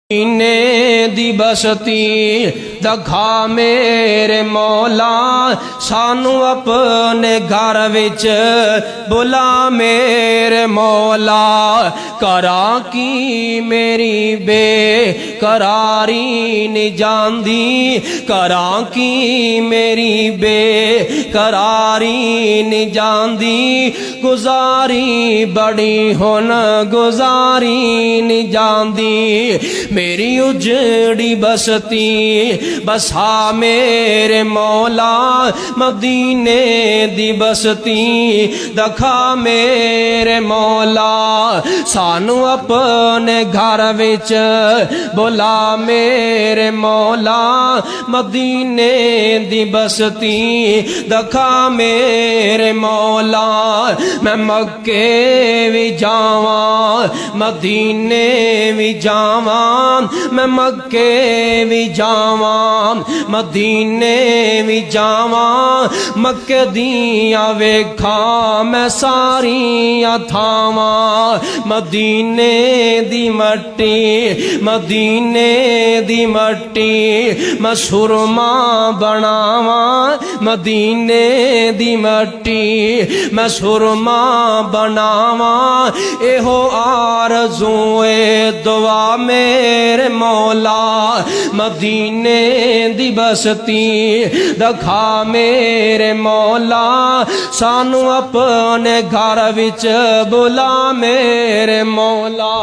मदीने दी बसती दखा मेरे मौला, सानू अपने घर विच बुला मेरे मौला। करा की मेरी बेकरारी नहीं जांदी, करा की मेरी बेकरारी नहीं जांदी। गुजारी बड़ी हुन गुजारी नहीं जांदी, मेरी उजड़ी बसती बसा मेरे मौला। मदीने दी बसती दखा मेरे मौला, सानू अपने घर विच बुला मेरे मौला। मदीने दी बसती दखा मेरे मौला। मैं मक्के भी जावा मदीने भी जावा, मैं मक्के भी जावा मदीने भी जावा। मक्के दियां वेखा मैं सारियां थावा, मदीने दी मट्टी मदीने दी मट्टी मैं सुरमा बनावा। मदीने दी मट्टी मैं सुरमा बनावा। एहो आरज़ू ए दुआ मेरे मौला, मदीने दी बसती दखा मेरे मौला। सानू अपने घर विच बुला मेरे मौला।